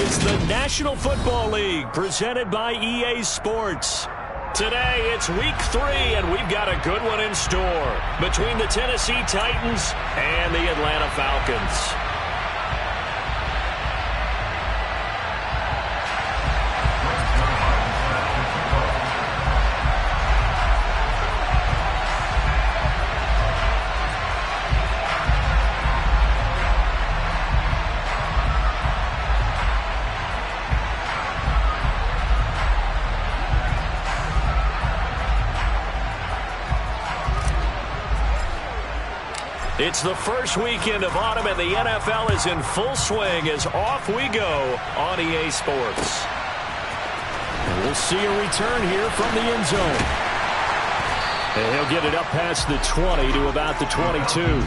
It's the National Football League presented by EA Sports. Today, it's week 3, and we've got a good one in store between the Tennessee Titans and the Atlanta Falcons. It's the first weekend of autumn, and the NFL is in full swing as off we go on EA Sports. And we'll see a return here from the end zone. And he'll get it up past the 20 to about the 22.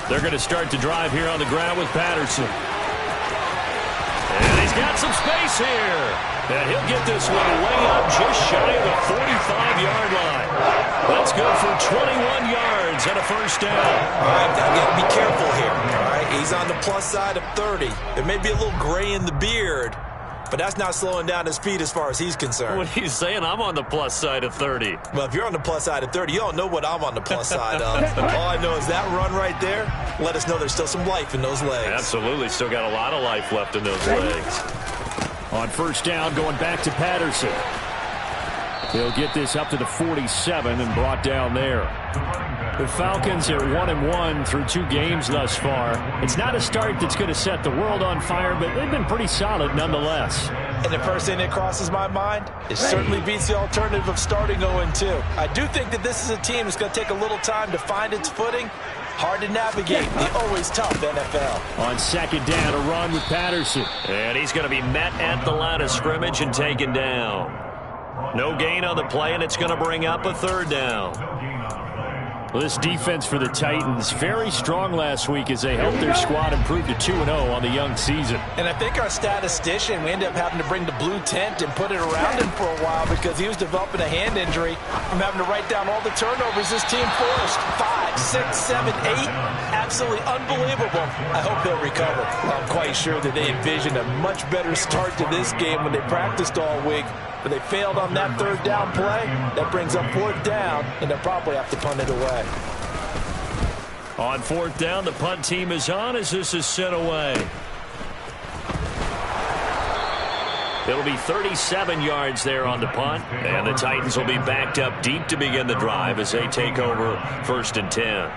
They're going to start to drive here on the ground with Patterson. And he's got some space here. And he'll get this one way up just shy of the 45-yard line. That's good for 21 yards and a first down. All right, I've got to be careful here. All right, he's on the plus side of 30. There may be a little gray in the beard, but that's not slowing down his speed as far as he's concerned. What are you saying? I'm on the plus side of 30. Well, if you're on the plus side of 30, you don't know what I'm on the plus side of. All I know is that run right there let us know there's still some life in those legs. Absolutely. Still got a lot of life left in those legs. On first down, going back to Patterson. He'll get this up to the 47 and brought down there. The Falcons are 1-1 through 2 games thus far. It's not a start that's going to set the world on fire, but they've been pretty solid nonetheless. And the first thing that crosses my mind, it certainly beats the alternative of starting 0-2. I do think that this is a team that's going to take a little time to find its footing. Hard to navigate the always tough NFL. On second down, a run with Patterson. And he's going to be met at the line of scrimmage and taken down. No gain on the play, and it's going to bring up a third down. Well, this defense for the Titans, very strong last week as they helped their squad improve to 2-0 on the young season. And I think our statistician, we ended up having to bring the blue tent and put it around him for a while because he was developing a hand injury from having to write down all the turnovers this team forced. 5, 6, 7, 8. Absolutely unbelievable. I hope he'll recover. I'm quite sure that they envisioned a much better start to this game when they practiced all week. But they failed on that third down play. That brings up fourth down, and they'll probably have to punt it away. On fourth down, the punt team is on as this is sent away. It'll be 37 yards there on the punt, and the Titans will be backed up deep to begin the drive as they take over first and 10.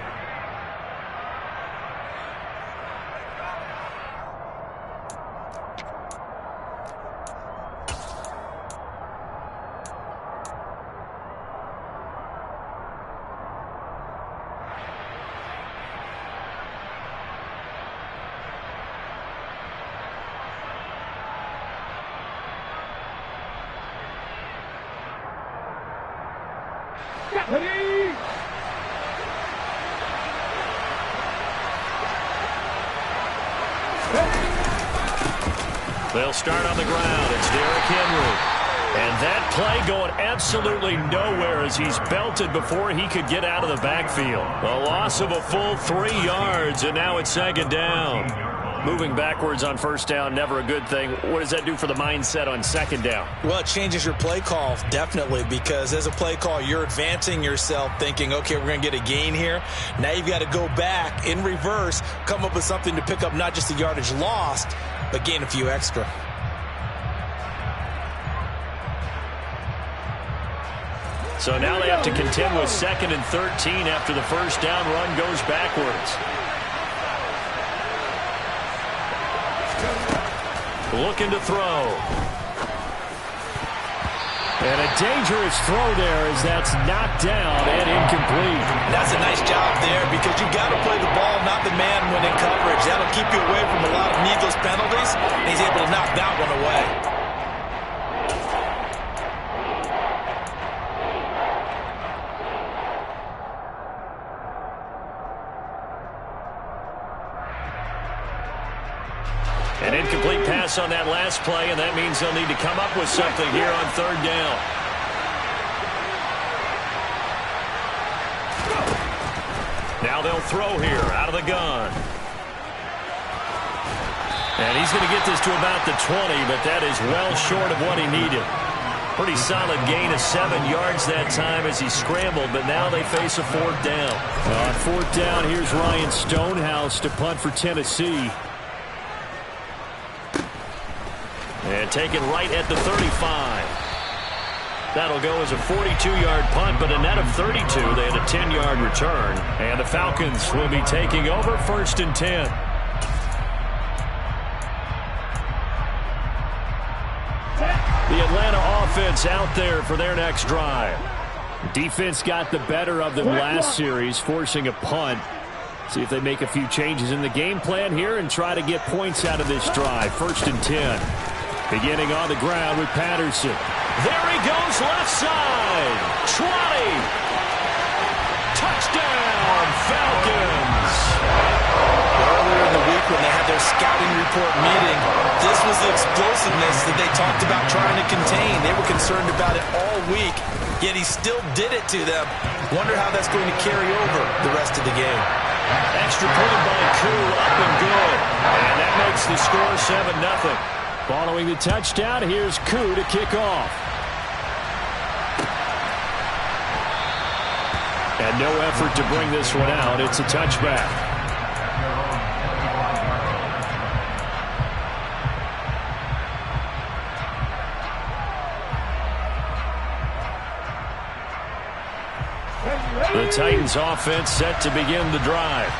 They'll start on the ground. It's Derrick Henry. And that play going absolutely nowhere as he's belted before he could get out of the backfield. A loss of a full 3 yards, and now it's second down. Moving backwards on first down, never a good thing. What does that do for the mindset on second down? Well, it changes your play call, definitely, because as a play call, you're advancing yourself thinking, okay, we're going to get a gain here. Now you've got to go back in reverse, come up with something to pick up not just the yardage lost, but gain a few extra. So now they have to contend with second and 13 after the first down run goes backwards. Looking to throw. And a dangerous throw there as that's knocked down and incomplete. That's a nice job there because you got to play the ball, not the man when in coverage. That'll keep you away from a lot of needless penalties, An incomplete pass on that last play, and that means they'll need to come up with something here on third down. Now they'll throw here out of the gun. And he's going to get this to about the 20, but that is well short of what he needed. Pretty solid gain of 7 yards that time as he scrambled, but now they face a fourth down. On fourth down, here's Ryan Stonehouse to punt for Tennessee. And taken right at the 35. That'll go as a 42-yard punt, but a net of 32. They had a 10-yard return. And the Falcons will be taking over 1st and 10. The Atlanta offense out there for their next drive. Defense got the better of them last series, forcing a punt. See if they make a few changes in the game plan here and try to get points out of this drive. 1st and 10. Beginning on the ground with Patterson. There he goes, left side. 20. Touchdown, Falcons. Earlier in the week when they had their scouting report meeting, this was the explosiveness that they talked about trying to contain. They were concerned about it all week, yet he still did it to them. Wonder how that's going to carry over the rest of the game. Extra point by Koo, up and good. And that makes the score 7-0. Following the touchdown, here's Koo to kick off. And no effort to bring this one out. It's a touchback. The Titans offense set to begin the drive.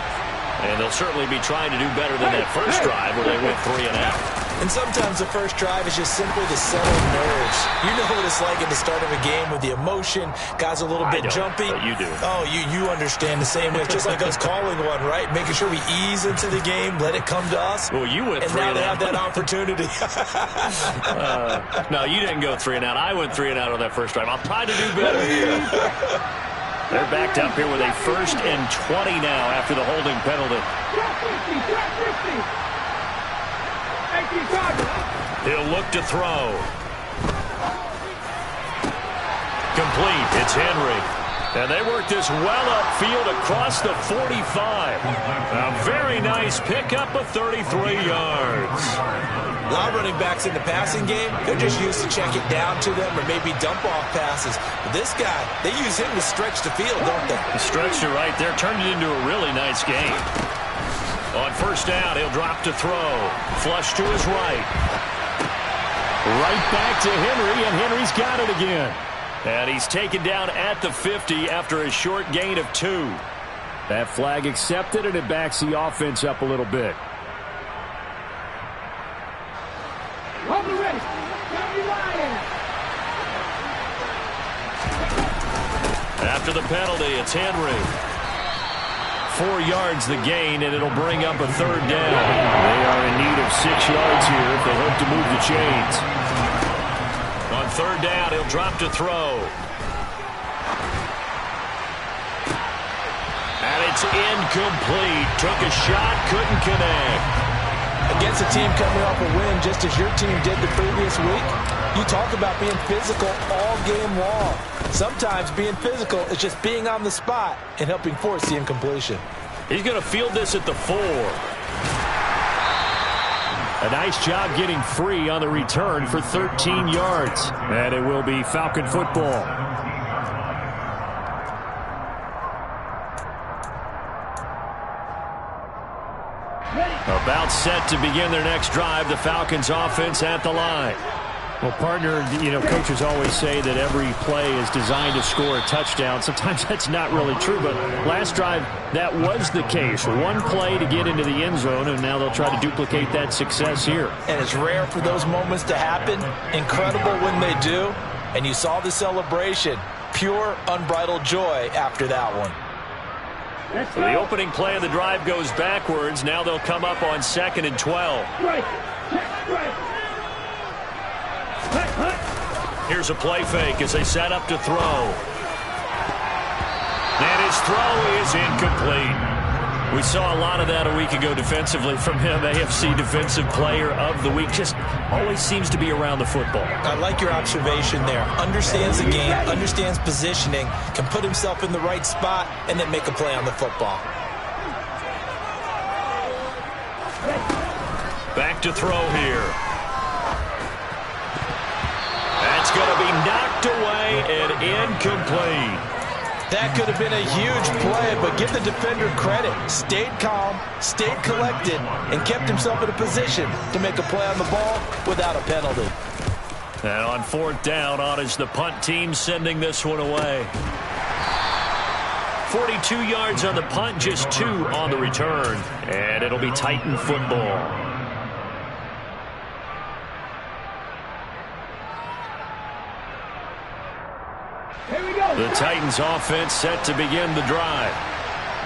And they'll certainly be trying to do better than that first drive where they went 3 and out. And sometimes the first drive is just simply to settle nerves. You know what it's like at the start of a game with the emotion. Guys a little bit jumpy. But you do. Oh, you understand the same way. It's just like us calling one, right? Making sure we ease into the game, let it come to us. Well, you went 3 and out. And now they have that opportunity. No, you didn't go 3 and out. I went 3 and out on that first drive. I'll try to do better here. They're backed up here with a 1st and 20 now after the holding penalty. He'll look to throw. Complete. It's Henry. And they work this well upfield across the 45. A very nice pickup of 33 yards. A lot of running backs in the passing game, they're just used to check it down to them or maybe dump off passes. But this guy, they use him to stretch the field, don't they? He stretched it right there, turned it into a really nice game. On first down, he'll drop to throw. Flush to his right. Right back to Henry, and Henry's got it again. And he's taken down at the 50 after a short gain of 2. That flag accepted, and it backs the offense up a little bit. After the penalty, it's Henry. 4 yards the gain, and it'll bring up a 3rd down. They are in need of 6 yards here if they hope to move the chains. On 3rd down, he'll drop to throw. And it's incomplete. Took a shot, couldn't connect. Against a team coming off a win just as your team did the previous week, you talk about being physical all game long. Sometimes being physical is just being on the spot and helping force the incompletion. He's going to field this at the 4. A nice job getting free on the return for 13 yards. And it will be Falcon football. About set to begin their next drive. The Falcons offense at the line. Well, partner, coaches always say that every play is designed to score a touchdown. Sometimes that's not really true, but last drive, that was the case. One play to get into the end zone, and now they'll try to duplicate that success here. And it's rare for those moments to happen. Incredible when they do. And you saw the celebration. Pure, unbridled joy after that one. So the opening play of the drive goes backwards. Now they'll come up on 2nd and 12. Here's a play fake as they set up to throw. And his throw is incomplete. We saw a lot of that a week ago defensively from him. AFC Defensive Player of the Week. Just always seems to be around the football. I like your observation there. Understands the game, understands positioning, can put himself in the right spot, and then make a play on the football. Back to throw here. That's going to be knocked away and incomplete. That could have been a huge play, but give the defender credit. Stayed calm, stayed collected, and kept himself in a position to make a play on the ball without a penalty. And on fourth down, on is the punt team sending this one away. 42 yards on the punt, just 2 on the return. And it'll be Titan football. The Titans offense set to begin the drive.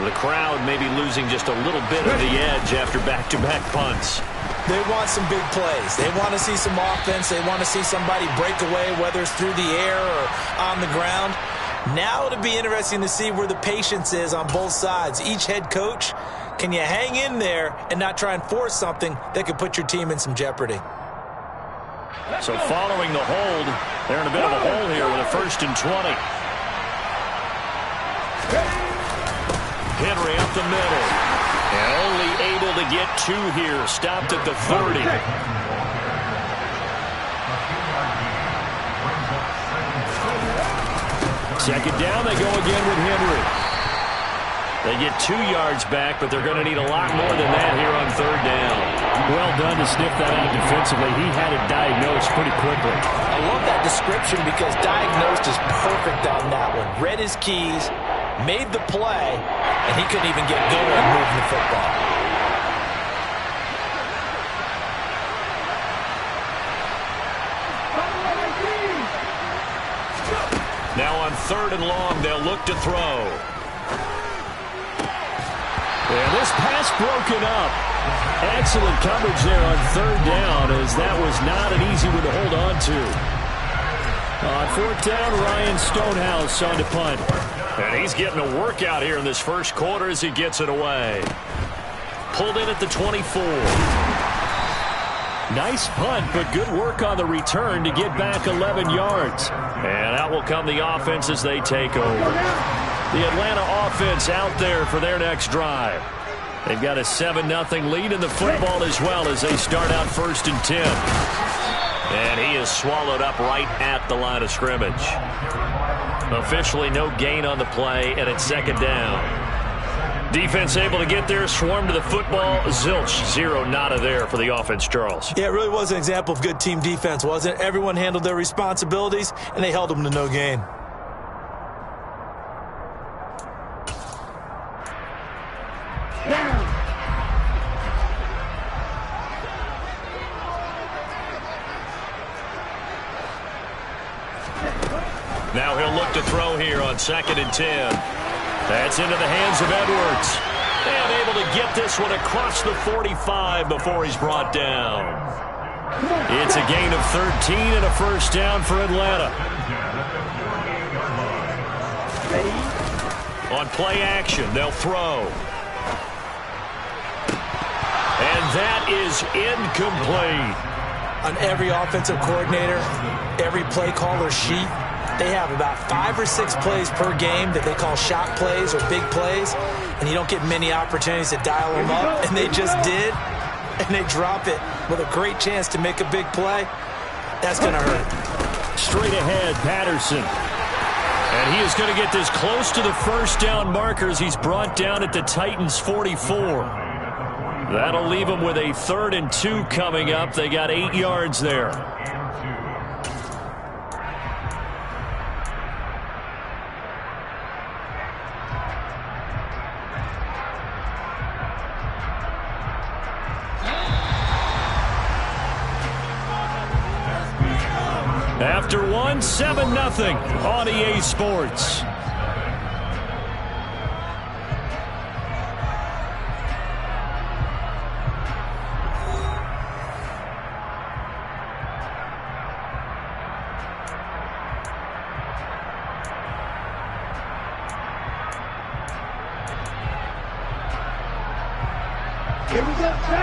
The crowd may be losing just a little bit of the edge after back-to-back punts. They want some big plays. They want to see some offense. They want to see somebody break away, whether it's through the air or on the ground. Now it'll be interesting to see where the patience is on both sides. Each head coach, can you hang in there and not try and force something that could put your team in some jeopardy? So following the hold, they're in a bit of a hole here with a 1st and 20. Henry up the middle. And only able to get 2 here. Stopped at the 30. Second down, they go again with Henry. They get 2 yards back, but they're going to need a lot more than that here on 3rd down. Well done to sniff that out defensively. He had it diagnosed pretty quickly. I love that description because diagnosed is perfect on that one. Read his keys, made the play, and he couldn't even get going moving the football. Now on 3rd and long, they'll look to throw. And this pass broken up. Excellent coverage there on 3rd down, as that was not an easy one to hold on to. On 4th down, Ryan Stonehouse on to punt. And he's getting a workout here in this first quarter as he gets it away. Pulled in at the 24. Nice punt, but good work on the return to get back 11 yards. And out will come the offense as they take over. The Atlanta offense out there for their next drive. They've got a 7-0 lead in the football as well as they start out 1st and 10. And he is swallowed up right at the line of scrimmage. Officially no gain on the play, and it's 2nd down. Defense able to get there, swarm to the football. Zilch, 0 nada there for the offense, Charles. Yeah, it really was an example of good team defense, wasn't it? Everyone handled their responsibilities, and they held them to no gain. Now he'll look to throw here on 2nd and 10. That's into the hands of Edwards. And able to get this one across the 45 before he's brought down. It's a gain of 13 and a 1st down for Atlanta. On play action, they'll throw. And that is incomplete. On every offensive coordinator, every play caller sheet, they have about 5 or 6 plays per game that they call shot plays or big plays, and you don't get many opportunities to dial them up, and they just did, and they drop it with a great chance to make a big play. That's going to hurt. Straight ahead, Patterson. And he is going to get this close to the 1st down markers. He's brought down at the Titans' 44. That'll leave them with a 3rd and 2 coming up. They got 8 yards there. After one, 7-0 on EA Sports.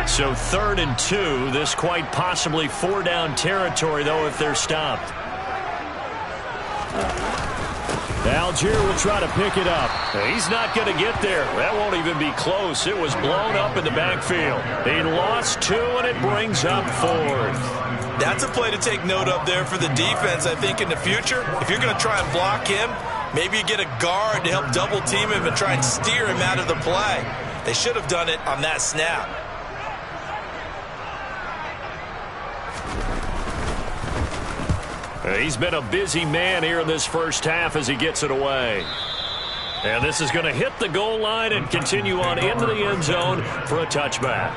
So 3rd and 2. This quite possibly 4-down territory, though, if they're stopped. Algier will try to pick it up. He's not going to get there. That won't even be close. It was blown up in the backfield. He lost 2, and it brings up 4th. That's a play to take note of there for the defense, I think, in the future. If you're going to try and block him, maybe you get a guard to help double team him and try and steer him out of the play. They should have done it on that snap. He's been a busy man here in this first half as he gets it away. And this is going to hit the goal line and continue on into the end zone for a touchback.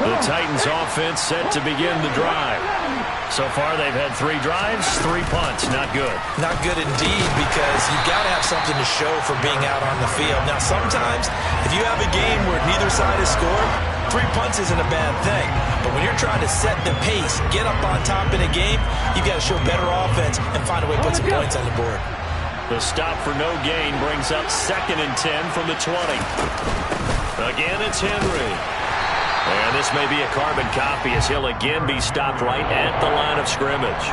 The Titans offense set to begin the drive. So far they've had 3 drives, 3 punts. Not good. Not good indeed, because you've got to have something to show for being out on the field. Now sometimes if you have a game where neither side has scored, 3 punts isn't a bad thing. But when you're trying to set the pace, get up on top in a game, you've got to show better offense and find a way to put some points on the board. The stop for no gain brings up 2nd and 10 from the 20. Again, it's Henry. And this may be a carbon copy as he'll again be stopped right at the line of scrimmage.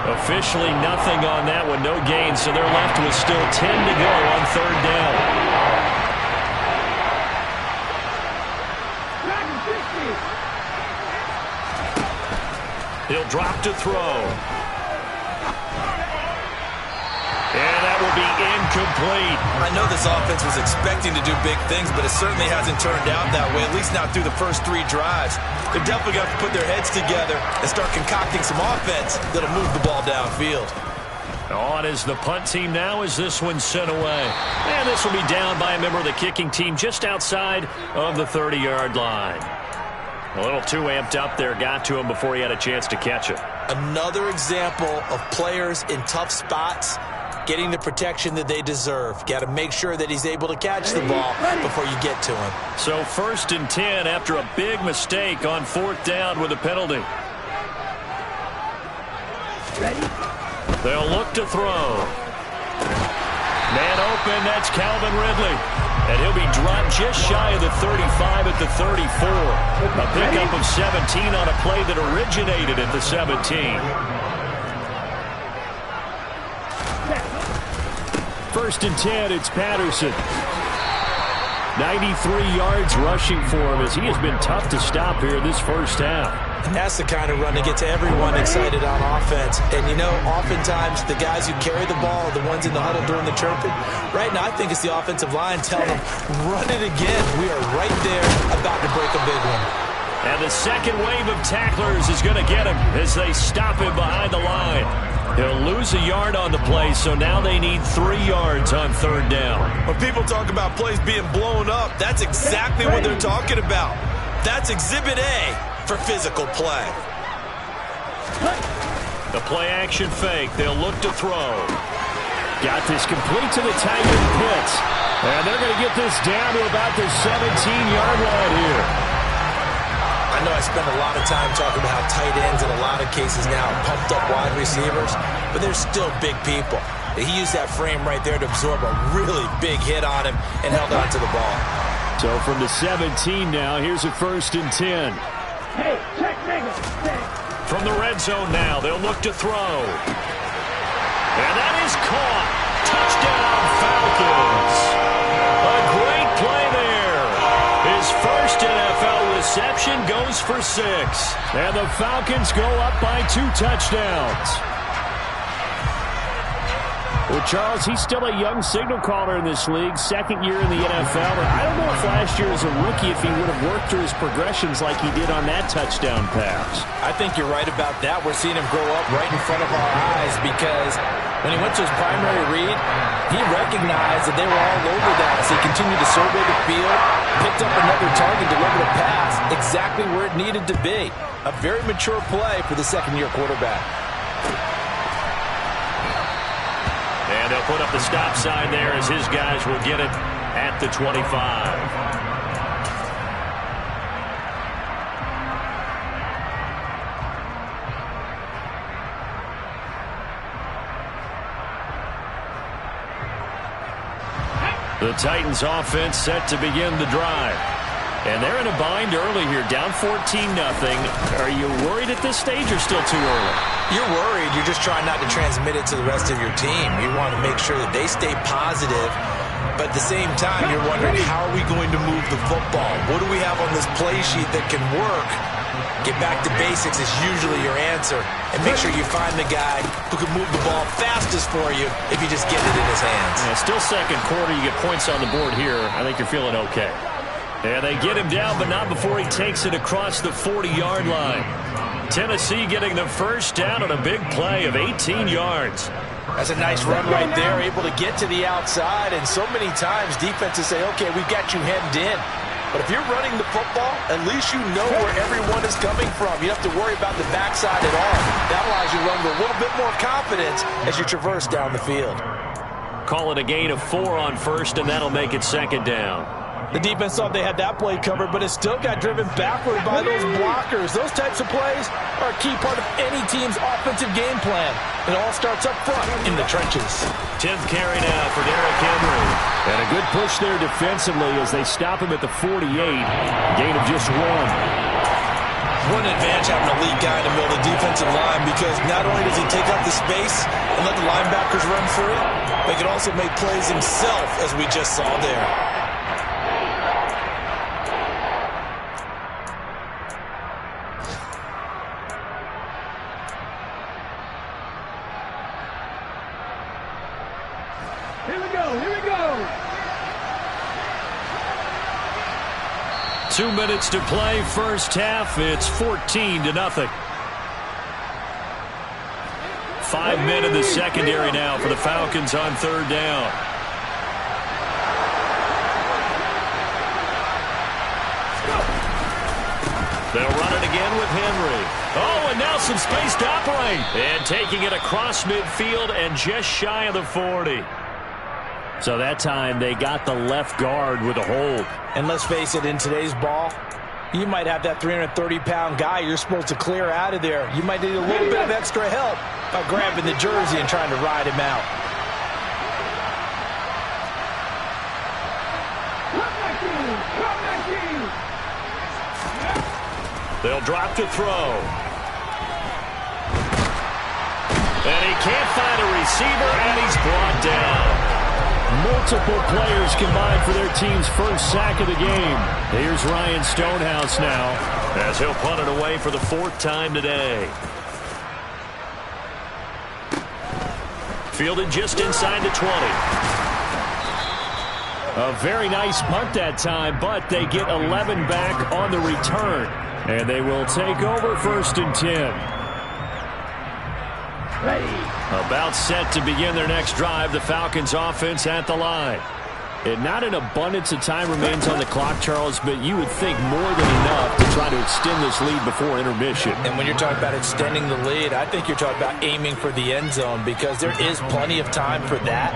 Officially nothing on that one, no gain, so they're left with still 10 to go on 3rd down. He'll drop to throw. And that will be incomplete. I know this offense was expecting to do big things, but it certainly hasn't turned out that way, at least not through the first 3 drives. They're definitely going to put their heads together and start concocting some offense that'll move the ball downfield. On is the punt team now as this one's sent away. And this will be down by a member of the kicking team just outside of the 30-yard line. A little too amped up there, got to him before he had a chance to catch it. Another example of players in tough spots getting the protection that they deserve. Got to make sure that he's able to catch the ball before you get to him. So 1st and 10 after a big mistake on 4th down with a penalty. Ready? They'll look to throw. Man open, that's Calvin Ridley. And he'll be dropped just shy of the 35 at the 34. A pickup of 17 on a play that originated at the 17. 1st and 10, it's Patterson. 93 yards rushing for him as he has been tough to stop here this first half. And that's the kind of run that gets everyone excited on offense. And, you know, oftentimes the guys who carry the ball are the ones in the huddle doing the chirping. Right now, I think it's the offensive line telling them, run it again. We are right there about to break a big one. And the second wave of tacklers is going to get him as they stop him behind the line. He'll lose a yard on the play, so now they need 3 yards on 3rd down. When people talk about plays being blown up, that's exactly what they're talking about. That's Exhibit A for physical play. The play-action fake. They'll look to throw. Got this complete to the tight end Pitts. And they're going to get this down to about the 17-yard line here. I know I spend a lot of time talking about how tight ends in a lot of cases now are pumped up wide receivers, but they're still big people. He used that frame right there to absorb a really big hit on him and held on to the ball. So from the 17 now, here's a 1st and 10. Hey, check nigga. From the red zone now, they'll look to throw. And that is caught. Touchdown, Falcons. A great play there. His first NFL reception goes for 6. And the Falcons go up by 2 touchdowns. Well, Charles, he's still a young signal caller in this league, 2nd year in the NFL. And I don't know if last year as a rookie if he would have worked through his progressions like he did on that touchdown pass. I think you're right about that. We're seeing him grow up right in front of our eyes because when he went to his primary read, he recognized that they were all over that as he continued to survey the field, picked up another target, delivered a pass exactly where it needed to be. A very mature play for the 2nd-year quarterback. And they'll put up the stop sign there as his guys will get it at the 25. The Titans offense set to begin the drive. And they're in a bind early here, down 14-0. Are you worried at this stage or still too early? You're worried. You're just trying not to transmit it to the rest of your team. You want to make sure that they stay positive. But at the same time, you're wondering, how are we going to move the football? What do we have on this play sheet that can work? Get back to basics is usually your answer. And make sure you find the guy who can move the ball fastest for you if you just get it in his hands. Yeah, still second quarter. You get points on the board here. I think you're feeling okay. And they get him down, but not before he takes it across the 40-yard line. Tennessee getting the first down on a big play of 18 yards. That's a nice run right there, able to get to the outside. And so many times defenses say, okay, we've got you hemmed in. But if you're running the football, at least you know where everyone is coming from. You don't have to worry about the backside at all. That allows you to run with a little bit more confidence as you traverse down the field. Call it a gain of 4 on first, and that'll make it second down. The defense thought they had that play covered, but it still got driven backward by those blockers. Those types of plays are a key part of any team's offensive game plan. It all starts up front in the trenches. 10th carry now for Derrick Henry. And a good push there defensively as they stop him at the 48. Gain of just 1. What an advantage having a lead guy in the middle of the defensive line, because not only does he take up the space and let the linebackers run free, but he can also make plays himself, as we just saw there. Here we go, here we go. 2 minutes to play, first half. It's 14-0. 5 men in the secondary now for the Falcons on third down. They'll run it again with Henry. Oh, and now some space to operate. And taking it across midfield and just shy of the 40. So that time they got the left guard with a hold. And let's face it, in today's ball, you might have that 330-pound guy you're supposed to clear out of there. You might need a little bit of extra help by grabbing the jersey and trying to ride him out. They'll drop to throw. And he can't find a receiver, and he's brought down. Multiple players combined for their team's first sack of the game. Here's Ryan Stonehouse now as he'll punt it away for the 4th time today. Fielded just inside the 20. A very nice punt that time, but they get 11 back on the return. And they will take over 1st and 10. Ready. About set to begin their next drive. The Falcons offense at the line. And not an abundance of time remains on the clock, Charles, but you would think more than enough to try to extend this lead before intermission. And when you're talking about extending the lead, I think you're talking about aiming for the end zone, because there is plenty of time for that.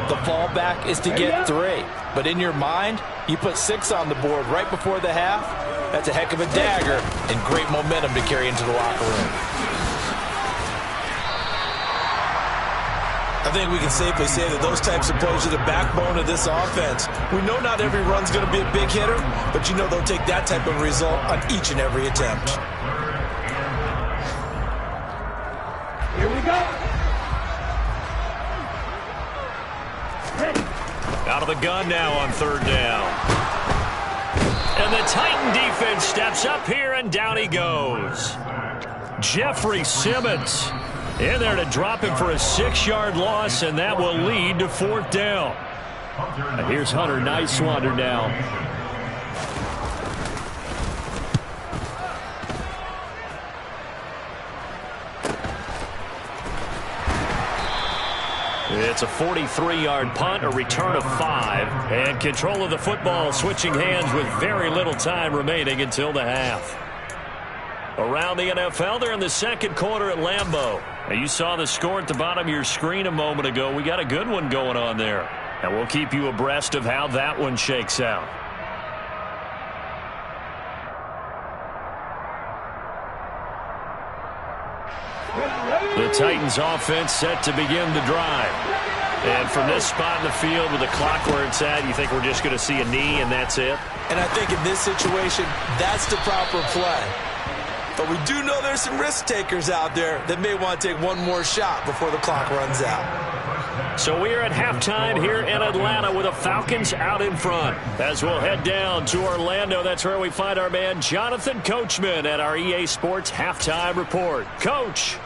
The fallback is to get 3. But in your mind, you put 6 on the board right before the half. That's a heck of a dagger and great momentum to carry into the locker room. I think we can safely say that those types of plays are the backbone of this offense. We know not every run's going to be a big hitter, but you know they'll take that type of result on each and every attempt. Here we go. Ready. Out of the gun now on 3rd down. And the Titan defense steps up here, and down he goes. Jeffrey Simmons in there to drop him for a 6-yard loss, and that will lead to 4th down. And here's Hunter Nicewander now. It's a 43-yard punt, a return of 5, and control of the football switching hands with very little time remaining until the half. Around the NFL, they're in the 2nd quarter at Lambeau. Now, you saw the score at the bottom of your screen a moment ago. We got a good one going on there. And we'll keep you abreast of how that one shakes out. The Titans offense set to begin the drive. And from this spot in the field with the clock where it's at, you think we're just going to see a knee and that's it? And I think in this situation, that's the proper play. But we do know there's some risk takers out there that may want to take one more shot before the clock runs out. So we are at halftime here in Atlanta with the Falcons out in front. As we'll head down to Orlando, that's where we find our man Jonathan Coachman at our EA Sports Halftime Report. Coach.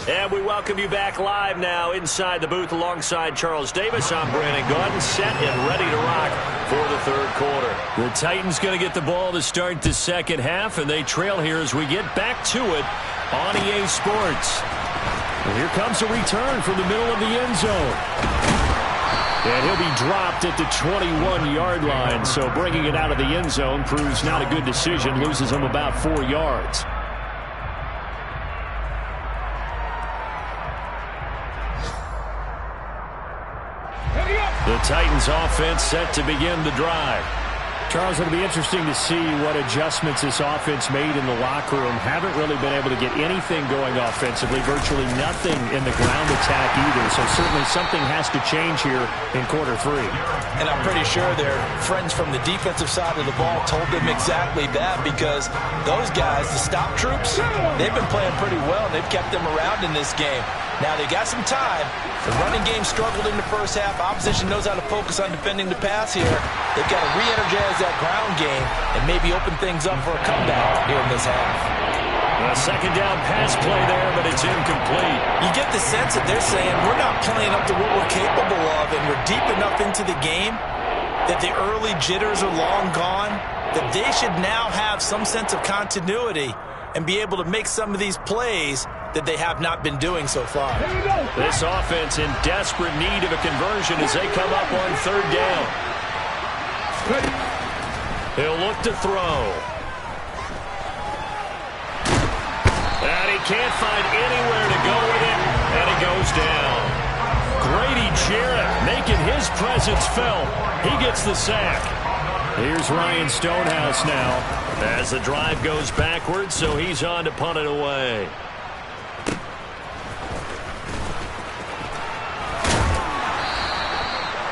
And we welcome you back live now inside the booth alongside Charles Davis. I'm Brandon Gaudin, set and ready to rock for the third quarter. The Titans going to get the ball to start the second half, and they trail here as we get back to it on EA Sports. And here comes a return from the middle of the end zone. And he'll be dropped at the 21-yard line, so bringing it out of the end zone proves not a good decision, loses him about 4 yards. The Titans offense set to begin the drive. Charles, it'll be interesting to see what adjustments this offense made in the locker room. Haven't really been able to get anything going offensively, virtually nothing in the ground attack either. So certainly something has to change here in quarter three. And I'm pretty sure their friends from the defensive side of the ball told them exactly that, because those guys, the stop troops, they've been playing pretty well. They've kept them around in this game. Now they got some time. The running game struggled in the first half. Opposition knows how to focus on defending the pass here. They've got to re-energize that ground game and maybe open things up for a comeback here in this half. A second down pass play there, but it's incomplete. You get the sense that they're saying we're not playing up to what we're capable of, and we're deep enough into the game that the early jitters are long gone, that they should now have some sense of continuity and be able to make some of these plays that they have not been doing so far. This offense in desperate need of a conversion as they come up on third down. He'll look to throw. And he can't find anywhere to go with it, and he goes down. Grady Jarrett making his presence felt. He gets the sack. Here's Ryan Stonehouse now as the drive goes backwards, so he's on to punt it away.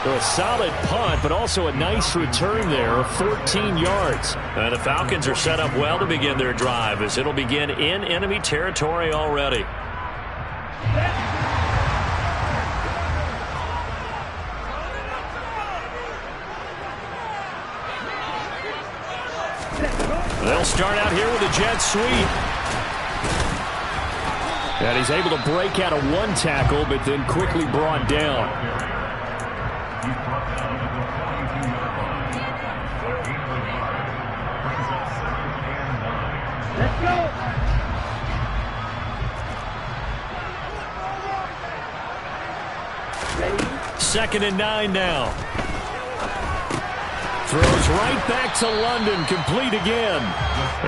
A solid punt, but also a nice return there of 14 yards. And the Falcons are set up well to begin their drive, as it'll begin in enemy territory already. They'll start out here with a jet sweep. And he's able to break out of one tackle, but then quickly brought down. Let's go. Second and 9 now. Throws right back to London, complete again.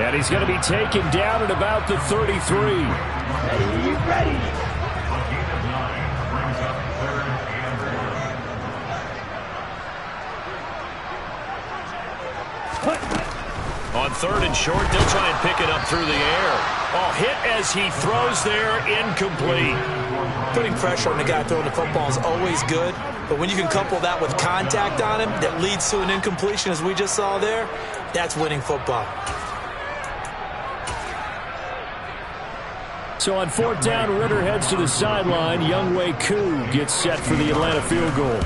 And he's going to be taken down at about the 33. Ready. On third and short, they'll try and pick it up through the air. Oh, hit as he throws there, incomplete. Putting pressure on the guy throwing the football is always good, but when you can couple that with contact on him that leads to an incompletion, as we just saw there, that's winning football. So on fourth down, Ritter heads to the sideline. Younghoe Koo gets set for the Atlanta field goal.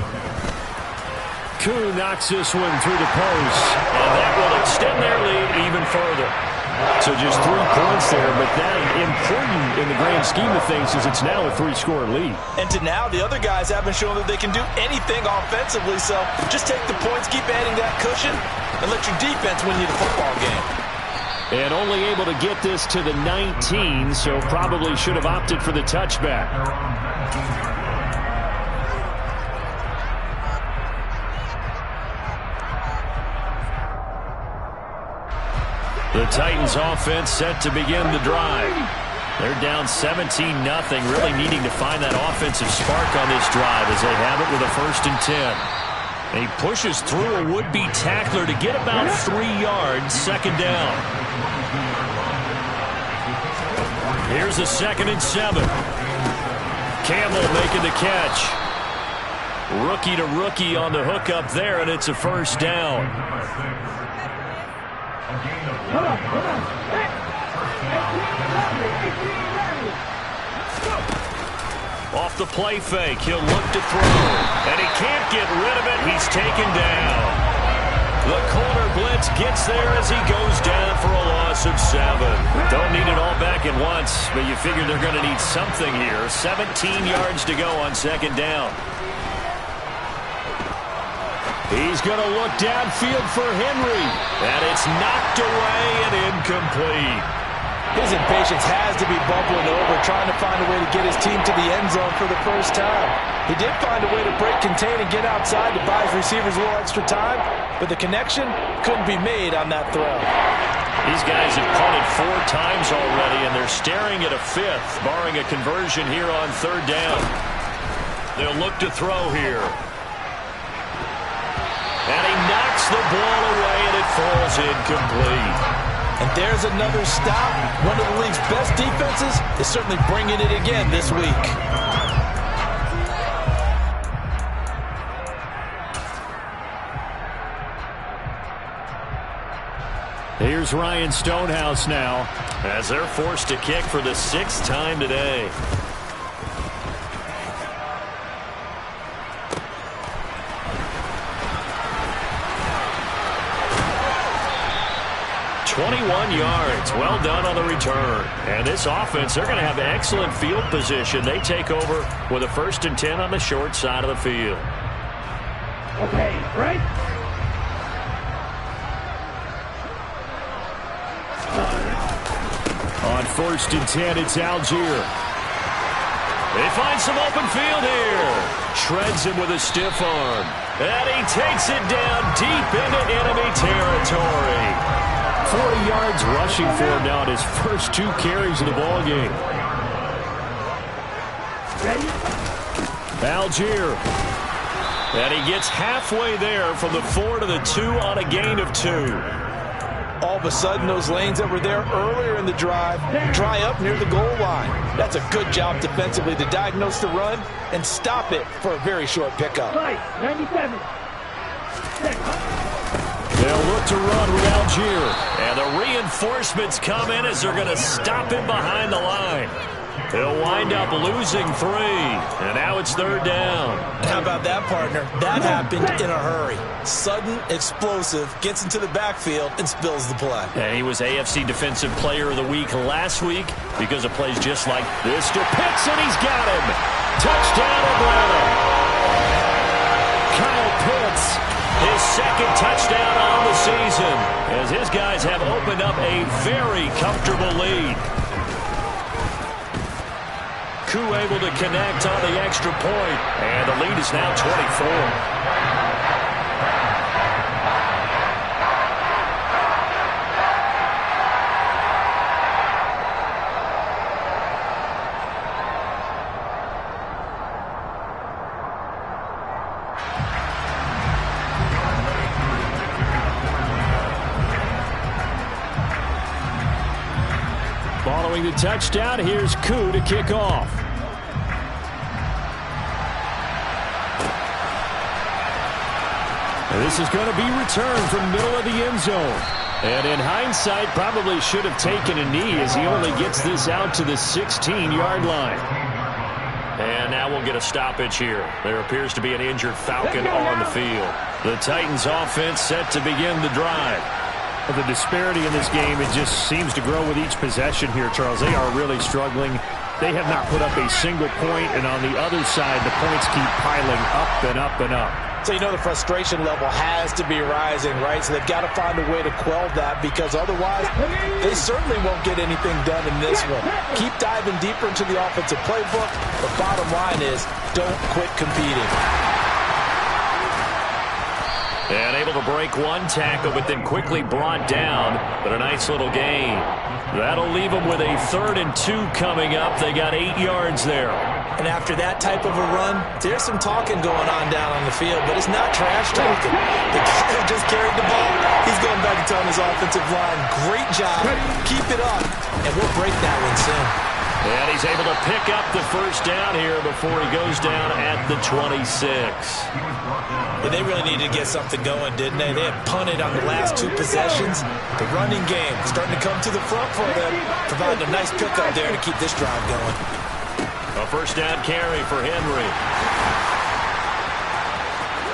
Koo knocks this one through the post, and that will extend their lead even further. So just 3 points there, but that important in the grand scheme of things is it's now a 3-score lead. And to now, the other guys haven't shown that they can do anything offensively, so just take the points, keep adding that cushion, and let your defense win you the football game. And only able to get this to the 19, so probably should have opted for the touchback. The Titans offense set to begin the drive. They're down 17-0, really needing to find that offensive spark on this drive as they have it with a 1st and 10. He pushes through a would-be tackler to get about 3 yards, 2nd down. Here's a 2nd and 7. Campbell making the catch. Rookie to rookie on the hook up there, and it's a 1st down. Off the play fake, he'll look to throw, and he can't get rid of it. He's taken down. The corner blitz gets there as he goes down for a loss of 7. Don't need it all back at once, but you figure they're going to need something here. 17 yards to go on 2nd down. He's going to look downfield for Henry, and it's knocked away and incomplete. His impatience has to be bubbling over, trying to find a way to get his team to the end zone for the first time. He did find a way to break contain and get outside to buy his receivers a little extra time, but the connection couldn't be made on that throw. These guys have punted 4 times already, and they're staring at a 5th, barring a conversion here on 3rd down. They'll look to throw here. And he knocks the ball away, and it falls incomplete. And there's another stop. One of the league's best defenses is certainly bringing it again this week. Here's Ryan Stonehouse now as they're forced to kick for the 6th time today. .21 yards. Well done on the return. And this offense, they're going to have excellent field position. They take over with a 1st and 10 on the short side of the field. Okay, right? On 1st and 10, it's Algier. They find some open field here. Shreds him with a stiff arm. And he takes it down deep into enemy territory. 40 yards rushing for him now in his first 2 carries of the ball game. Algier. And he gets halfway there from the 4 to the 2 on a gain of 2. All of a sudden, those lanes that were there earlier in the drive dry up near the goal line. That's a good job defensively to diagnose the run and stop it for a very short pickup. 97. They'll look to run with Algier. And the reinforcements come in as they're going to stop him behind the line. He'll wind up losing 3. And now it's 3rd down. How about that, partner? That happened in a hurry. Sudden, explosive, gets into the backfield and spills the play. And he was AFC Defensive Player of the Week last week because of plays just like this to Pitts, and he's got him. Touchdown, Atlanta. Kyle Pitts, his 2nd touchdown on the season, as his guys have opened up a very comfortable lead. Koo able to connect on the extra point, and the lead is now 24. Following the touchdown, here's Koo to kick off. And this is going to be returned from middle of the end zone. And in hindsight, probably should have taken a knee as he only gets this out to the 16-yard line. And now we'll get a stoppage here. There appears to be an injured Falcon on the field. The Titans offense set to begin the drive. The disparity in this game, it just seems to grow with each possession here, Charles. They are really struggling. They have not put up a single point, and on the other side, the points keep piling up and up and up. So you know the frustration level has to be rising, right? So they've got to find a way to quell that, because otherwise they certainly won't get anything done in this one. Keep diving deeper into the offensive playbook. The bottom line is don't quit competing. And able to break one tackle, but then quickly brought down. But a nice little gain. That'll leave them with a 3rd and 2 coming up. They got 8 yards there. And after that type of a run, there's some talking going on down on the field, but it's not trash talking. The guy who just carried the ball, he's going back and telling his offensive line, great job, keep it up, and we'll break that one soon. And he's able to pick up the 1st down here before he goes down at the 26. But they really needed to get something going, didn't they? They had punted on the last 2 possessions. The running game starting to come to the front for them, providing a nice pickup there to keep this drive going. A 1st down carry for Henry.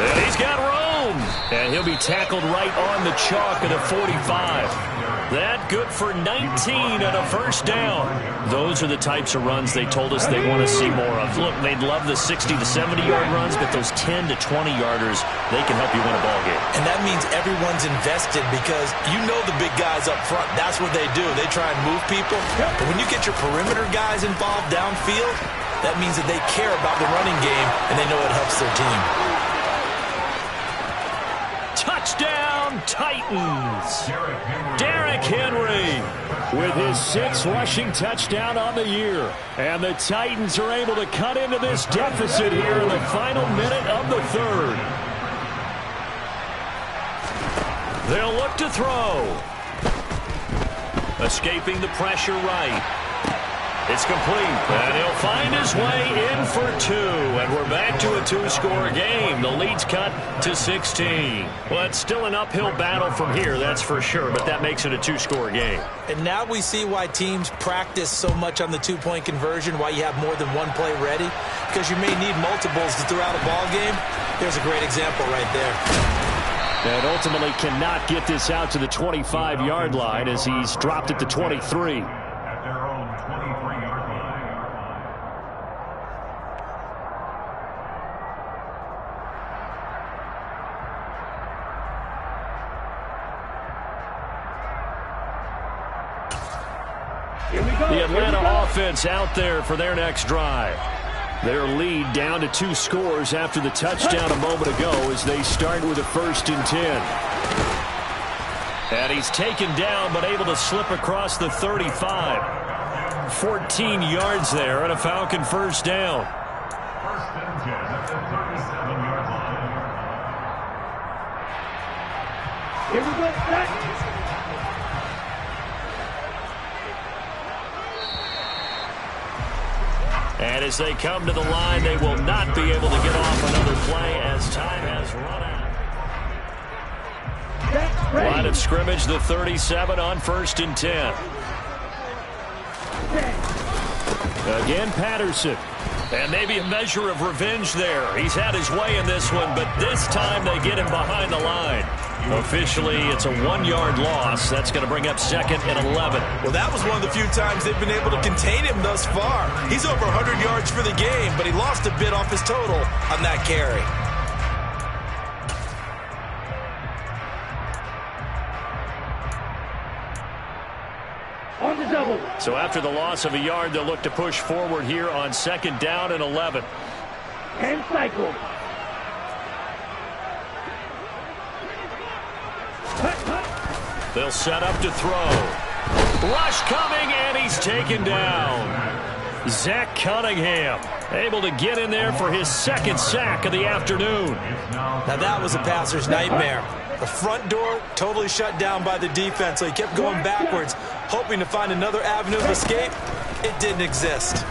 And he's got room. And he'll be tackled right on the chalk at the 45. That good for 19 and a 1st down. Those are the types of runs they told us they want to see more of. Look, they'd love the 60 to 70-yard runs, but those 10 to 20-yarders, they can help you win a ball game. And that means everyone's invested because you know the big guys up front. That's what they do. They try and move people. But when you get your perimeter guys involved downfield, that means that they care about the running game and they know it helps their team. Touchdown, Titans! Derrick Henry with his 6th rushing touchdown on the year. And the Titans are able to cut into this deficit here in the final minute of the 3rd. They'll look to throw. Escaping the pressure right. It's complete, and he'll find his way in for 2, and we're back to a 2-score game. The lead's cut to 16. Well, it's still an uphill battle from here, that's for sure, but that makes it a 2-score game. And now we see why teams practice so much on the 2-point conversion, why you have more than one play ready, because you may need multiples throughout a ball game. There's a great example right there. And ultimately cannot get this out to the 25-yard line as he's dropped at the 23. The Atlanta offense out there for their next drive. Their lead down to 2 scores after the touchdown a moment ago as they start with a 1st and 10. And he's taken down but able to slip across the 35. 14 yards there and a Falcon 1st down. Here we go, set. And as they come to the line, they will not be able to get off another play as time has run out. Line of scrimmage, the 37 on 1st and 10. Again, Patterson. And maybe a measure of revenge there. He's had his way in this one, but this time they get him behind the line. Officially, it's a 1-yard loss. That's going to bring up 2nd and 11. Well, that was one of the few times they've been able to contain him thus far. He's over 100 yards for the game, but he lost a bit off his total on that carry. On the double. So after the loss of a yard, they'll look to push forward here on 2nd down and 11. And cycle. They'll set up to throw. Rush coming, and he's taken down. Zach Cunningham able to get in there for his 2nd sack of the afternoon. Now that was a passer's nightmare. The front door totally shut down by the defense, so he kept going backwards, hoping to find another avenue of escape. It didn't exist.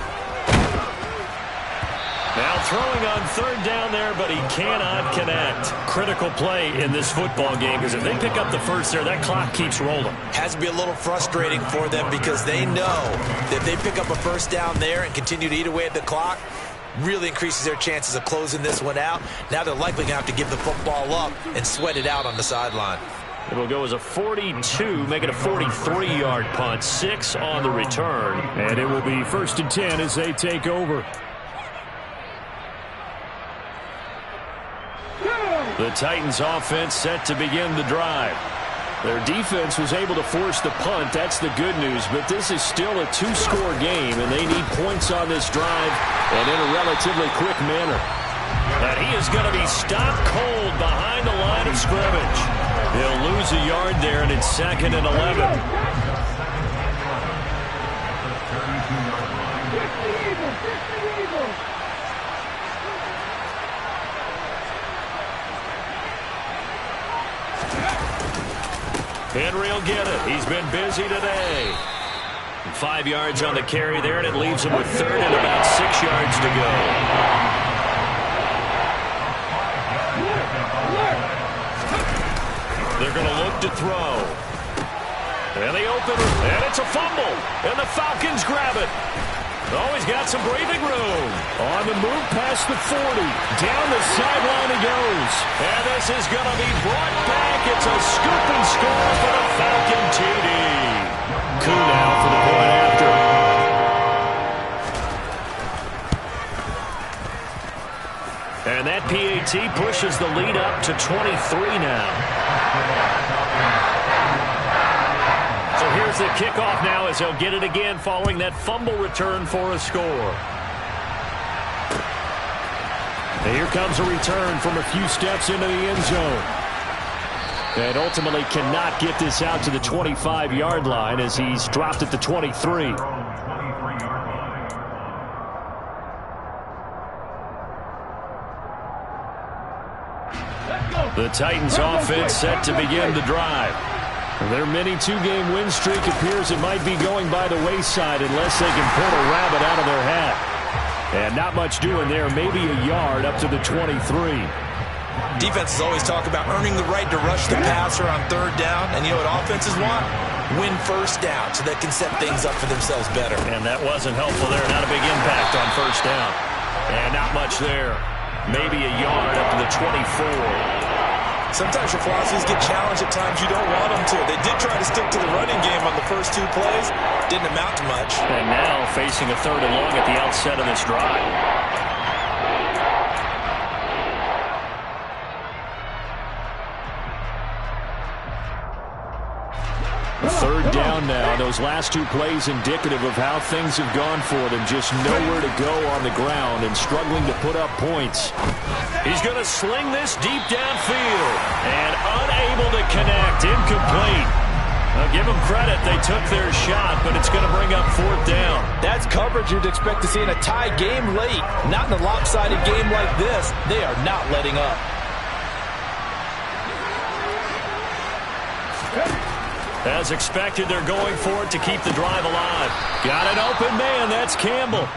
Now throwing on 3rd down there, but he cannot connect. Critical play in this football game, because if they pick up the 1st there, that clock keeps rolling. Has to be a little frustrating for them because they know that if they pick up a 1st down there and continue to eat away at the clock, really increases their chances of closing this one out. Now they're likely going to have to give the football up and sweat it out on the sideline. It'll go as a 42, make it a 43-yard punt, 6 on the return. And it will be 1st and 10 as they take over. The Titans offense set to begin the drive. Their defense was able to force the punt. That's the good news. But this is still a 2-score game, and they need points on this drive and in a relatively quick manner. And he is going to be stopped cold behind the line of scrimmage. He'll lose a yard there, and it's 2nd and 11. Henry will get it. He's been busy today. 5 yards on the carry there, and it leaves him with 3rd and about 6 yards to go. They're going to look to throw. And they open, and it's a fumble. And the Falcons grab it. Oh, he's got some breathing room. On the move past the 40. Down the sideline he goes. And this is going to be brought back. It's a scoop and score for the Falcon TD. Coup now for the point after. And that PAT pushes the lead up to 23 now. So here's the kickoff now as they'll get it again following that fumble return for a score. And here comes a return from a few steps into the end zone. And ultimately cannot get this out to the 25-yard line as he's dropped at the 23. The Titans offense set to begin the drive. Their mini two-game win streak appears it might be going by the wayside unless they can pull a rabbit out of their hat. And not much doing there, maybe a yard up to the 23. Defenses always talk about earning the right to rush the passer on 3rd down. And you know what offenses want? Win 1st down so they can set things up for themselves better. And that wasn't helpful there. Not a big impact on 1st down. And not much there. Maybe a yard up to the 24. Sometimes your philosophies get challenged at times you don't want them to. They did try to stick to the running game on the first 2 plays. Didn't amount to much. And now facing a 3rd and long at the outset of this drive. 3rd down now. Those last 2 plays indicative of how things have gone for them. Just nowhere to go on the ground and struggling to put up points. He's going to sling this deep downfield and unable to connect. Incomplete. Now give them credit. They took their shot, but it's going to bring up 4th down. That's coverage you'd expect to see in a tie game late. Not in a lopsided game like this. They are not letting up. As expected, they're going for it to keep the drive alive. Got an open man. That's Campbell.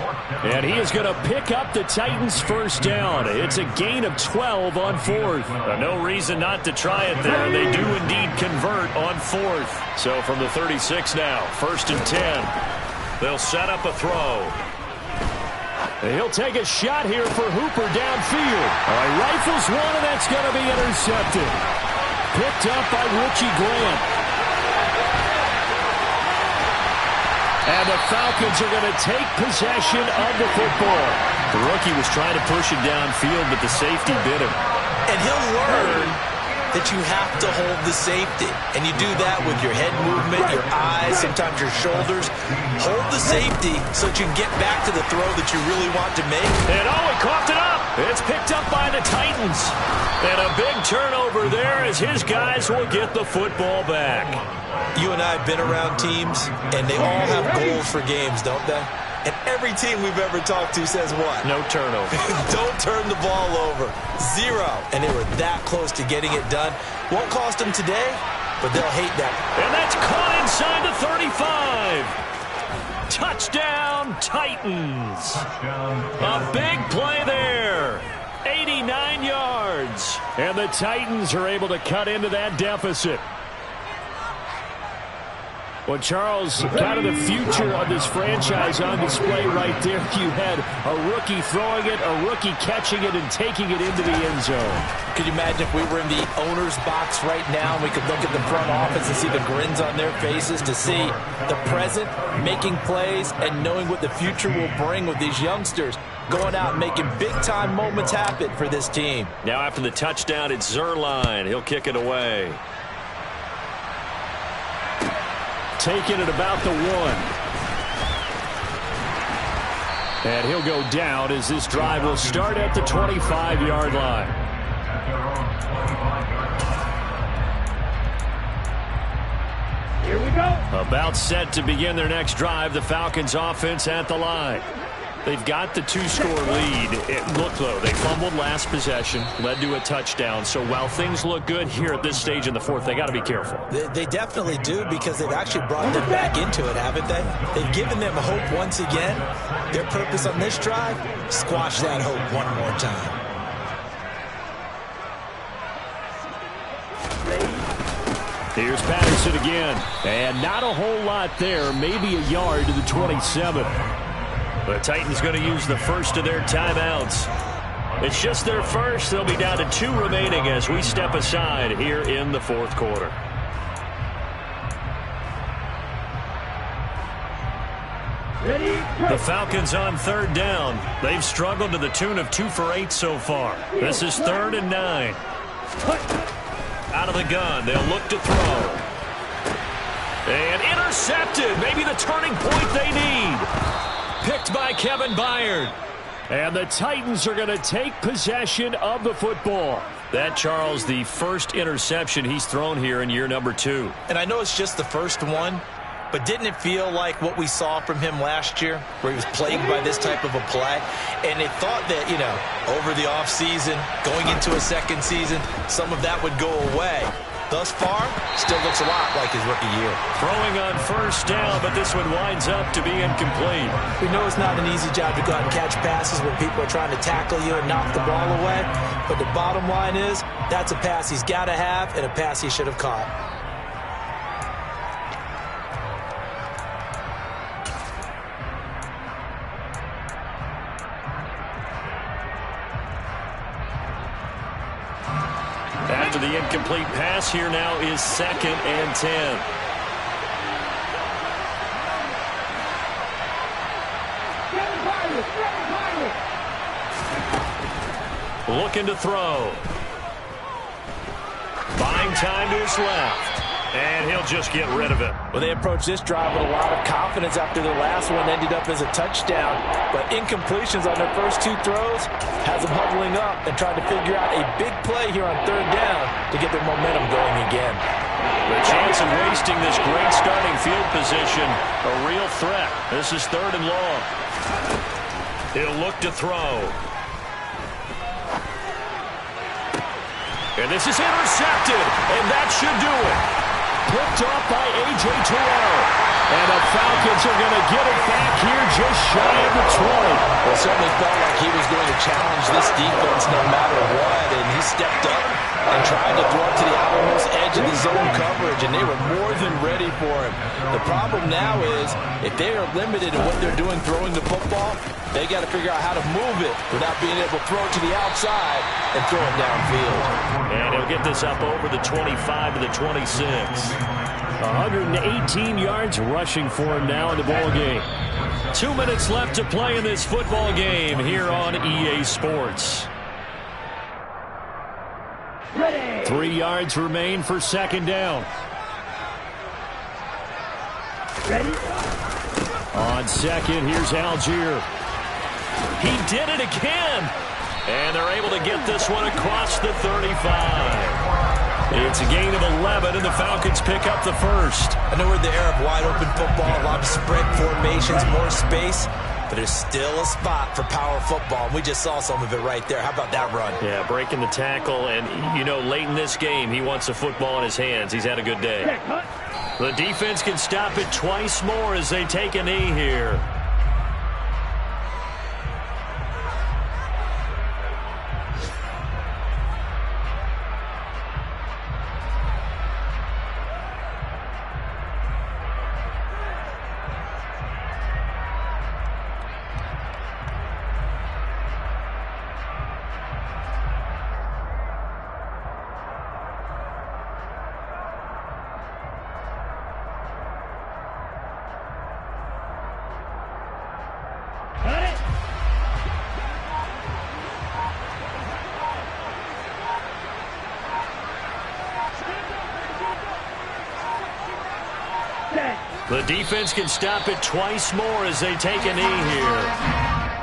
And he is going to pick up the Titans' 1st down. It's a gain of 12 on 4th. No reason not to try it there. They do indeed convert on 4th. So from the 36 now, 1st and 10. They'll set up a throw. And he'll take a shot here for Hooper downfield. Rifles one, and that's going to be intercepted. Picked up by Richie Grant. And the Falcons are going to take possession of the football. The rookie was trying to push it downfield, but the safety bit him. And he'll learn that you have to hold the safety. And you do that with your head movement, your eyes, sometimes your shoulders. Hold the safety so that you can get back to the throw that you really want to make. And he coughed it up. It's picked up by the Titans. And a big turnover there as his guys will get the football back. You and I have been around teams, and they all have goals for games, don't they? And every team we've ever talked to says what? No turnover. Don't turn the ball over. 0. And they were that close to getting it done. Won't cost them today, but they'll hate that. And that's caught inside the 35. Touchdown, Titans. A big play there. 89 yards. And the Titans are able to cut into that deficit. Well, Charles, kind of the future of this franchise on display right there. You had a rookie throwing it, a rookie catching it, and taking it into the end zone. Could you imagine if we were in the owner's box right now and we could look at the front office and see the grins on their faces, to see the present making plays and knowing what the future will bring with these youngsters going out and making big-time moments happen for this team. Now after the touchdown, it's Zerline. He'll kick it away. Taking it about the 1. And he'll go down as this drive will start at the 25-yard line. Here we go. About set to begin their next drive, the Falcons offense at the line. They've got the 2-score lead. It looked though, they fumbled last possession, led to a touchdown. So while things look good here at this stage in the fourth, they got to be careful. They definitely do, because they've actually brought them back into it, haven't they? They've given them hope once again. Their purpose on this drive, squash that hope one more time. Here's Patterson again. And not a whole lot there, maybe a yard to the 27. The Titans going to use the first of their timeouts. It's just their first. They'll be down to 2 remaining as we step aside here in the fourth quarter. The Falcons on 3rd down. They've struggled to the tune of 2 for 8 so far. This is 3rd and 9. Out of the gun, they'll look to throw. And intercepted. Maybe the turning point they need. Picked by Kevin Byard. And the Titans are going to take possession of the football. That, Charles, the first interception he's thrown here in year number 2. And I know it's just the first one, but didn't it feel like what we saw from him last year, where he was plagued by this type of a play? And they thought that, you know, over the offseason, going into a second season, some of that would go away. Thus far, still looks a lot like his rookie year. Throwing on first down, but this one winds up to be incomplete. We know it's not an easy job to go out and catch passes when people are trying to tackle you and knock the ball away. But the bottom line is, that's a pass he's got to have and a pass he should have caught. After the incomplete pass, here now is 2nd and 10. Looking to throw. Buying time to his left. And he'll just get rid of it. Well, they approached this drive with a lot of confidence after their last one ended up as a touchdown. But incompletions on their first 2 throws has them huddling up and trying to figure out a big play here on 3rd down to get their momentum going again. The chance of wasting this great starting field position, a real threat. This is 3rd and long. He'll look to throw. And this is intercepted, and that should do it. Picked off by A.J. Terrell. And the Falcons are going to get it back here just shy of the 20. Well, it certainly felt like he was going to challenge this defense no matter what, and he stepped up and tried to throw it to the outermost edge of the zone coverage, and they were more than ready for him. The problem now is, if they are limited in what they're doing throwing the football, they got to figure out how to move it without being able to throw it to the outside and throw it downfield. And he'll get this up over the 25 to the 26. 118 yards rushing for him now in the ball game. 2 minutes left to play in this football game here on EA Sports. 3 yards remain for 2nd down. On 2nd, here's Algier. He did it again. And they're able to get this one across the 35. It's a gain of 11, and the Falcons pick up the first. I know we're in the era of wide-open football, a lot of spread formations, more space, but there's still a spot for power football, and we just saw some of it right there. How about that run? Yeah, breaking the tackle, and, you know, late in this game, he wants the football in his hands. He's had a good day. The defense can stop it twice more as they take a knee here. The defense can stop it twice more as they take a knee here.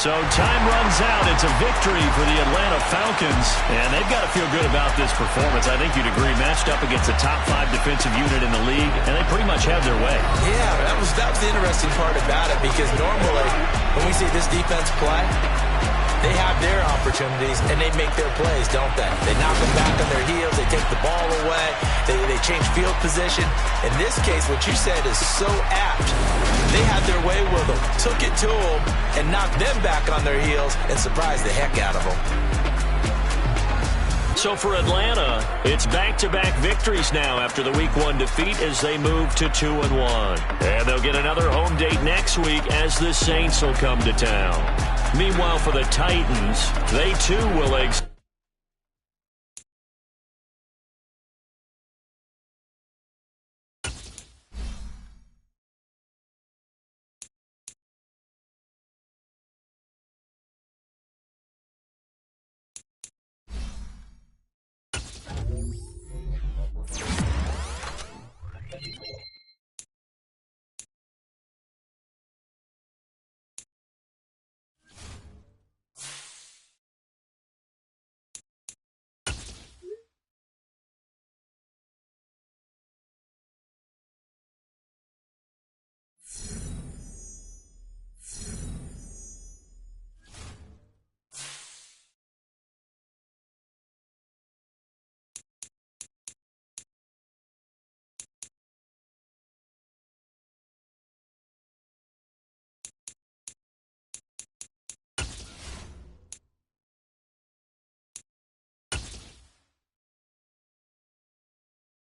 So time runs out. It's a victory for the Atlanta Falcons, and they've got to feel good about this performance. I think you'd agree, matched up against a top 5 defensive unit in the league, and they pretty much have their way. Yeah, that was the interesting part about it, because normally when we see this defense play, they have their opportunities, and they make their plays, don't they? They knock them back on their heels. They take the ball away. They change field position. In this case, what you said is so apt. They had their way with them, took it to them, and knocked them back on their heels and surprised the heck out of them. So for Atlanta, it's back-to-back victories now after the Week 1 defeat as they move to 2-1. And they'll get another home date next week as the Saints will come to town. Meanwhile, for the Titans, they too will exit.